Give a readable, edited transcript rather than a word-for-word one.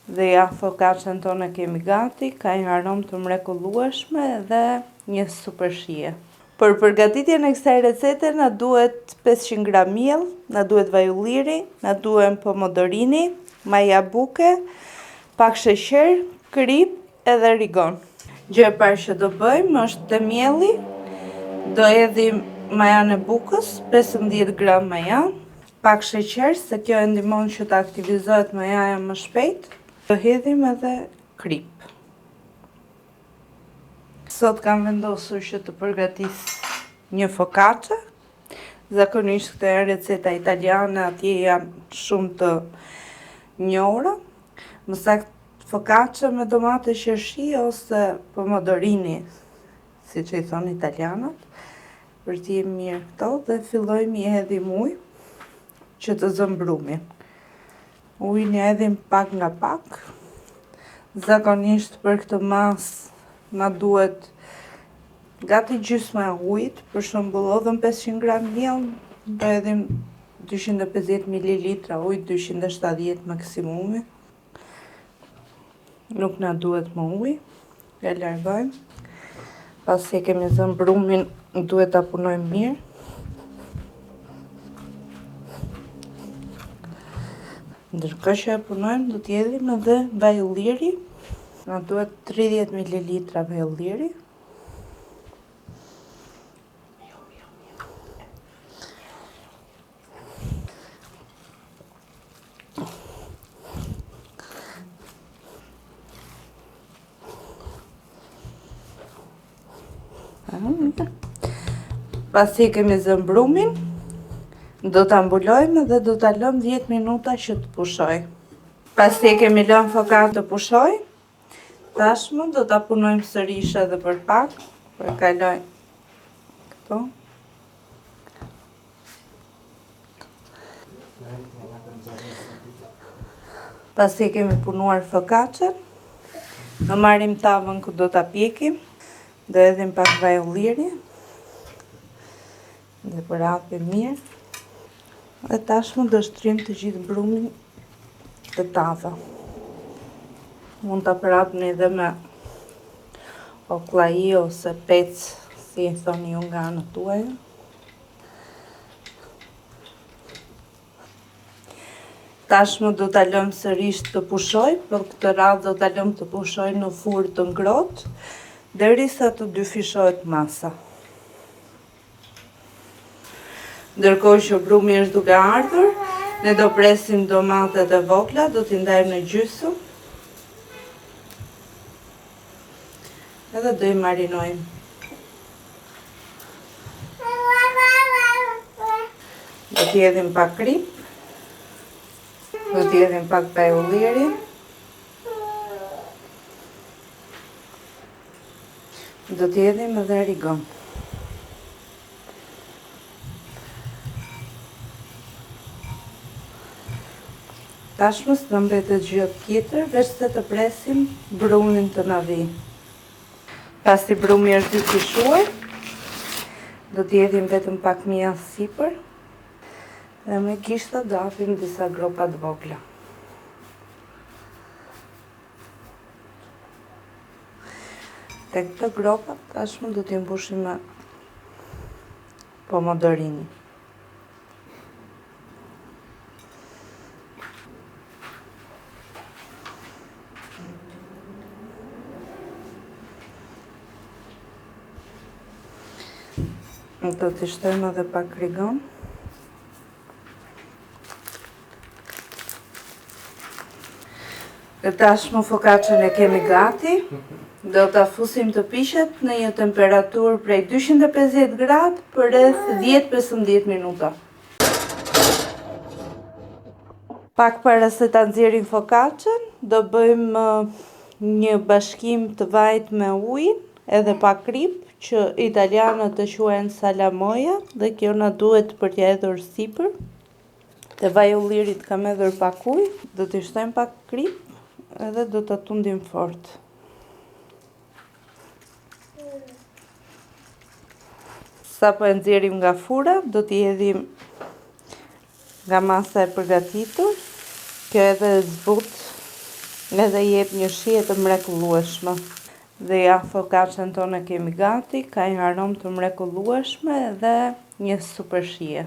Dhe ja, focaccian tonë kemi gati, ka një aromë të mrekullueshme dhe një super shije. Për përgatitjen e kësaj recete na duhet 500 gram miell, na duhet vaj ulliri, na duhen pomodorini, maja buke, pak sheqer, krip edhe rigon. Gjë e parë që do bëjmë është te mielli, do hedhim majan e bukës, 15 gram majan, pak sheqer se kjo e ndihmon që të aktivizohet majaja më shpejt. Do hedhim edhe krip. Sot kam vendosur që të përgatis një focaccia. Zakonisht këtë e receta italiane, atje janë shumë të njohura. Më saktë focaccia me domate qershi ose pomodorini, siç i thon italianët. Vërtijmë mirë këto dhe fillojmë i hedhim ujë që të zëmbrumin. Ujin e hedhim pak nga pak. Zakonisht për këtë masë na duhet gati gjysma e ujit, për shembull odhëm 500 gram miell, do hedhim 250 ml ujë, 270 maksimumi. Nuk na duhet më ujë, e largojmë. Pasi e kemi zëmbrumin, duhet ta punojmë mirë. Ndërkohë që e punojmë, do t'i hedhim edhe vaj ulliri. Na duhet 30 ml vaj ulliri. Pasi kemi zëmbrumin, do ta mbulojmë dhe do ta lëmë 10 minuta që të pushoj. Pasi kemi lënë focaccia të pushoj, tashmë do ta punojmë sërish edhe për pak, përkaloj këto. Pasi kemi punuar focaccian, do marrim tavën ku do ta pjekim, do hedhim pak vaj ulliri dhe përhapim mirë. Dhe tashmë do shtrim të gjithë brumin të tava. Mund ta përhapni edhe me oklai ose pec, si e thoni ju nga anët tuaja. Tashmë do ta lëmë sërish të pushoj, për këtë radhë do ta lëmë të pushoj në furrë të ngrohtë, derisa të dyfishohet masa. Ndërkohë që brumi është duke ardhur, ne do presim domatet e vogla, do t'i ndajmë në gjysmë. Edhe do i marinojmë. Do t'i hedhim pak krip, do t'i hedhim pak vaj ulliri, do t'i hedhim edhe rigon. Tashmë s'na mbetet gjë tjetër, veç se të presim brumin të na vijë. Pasi brumi është dyfishuar, do t'i hedhim vetëm pak miell sipër dhe me gishta do hapim disa gropa të vogla. Te këto gropa tashmë do t'i mbushim me pomodorini. Do t'i shtojmë edhe pak rigon. E tashmë focaccian e kemi gati. Do ta fusim të pishet në një temperaturë prej 250 gradë për rreth 10-15 minuta. Pak para se ta nxjerrim focaccian, do bëjmë një bashkim të vajt me ujin edhe pak krip, që italianët e quajnë salamoja, dhe kjo na duhet për t'i hedhur sipër. Te vaj ullirit kam hedhur pak ujë, do t'i shtojmë pak krip edhe do ta tundim fort. Sa po e nxjerrim nga fura, do t'i hedhim nga masa e përgatitur. Kjo edhe zbut edhe jep një shije të mrekullueshme. Dhe ja focaccian tonë kemi gati, ka një aromë të mrekullueshme dhe një super shije.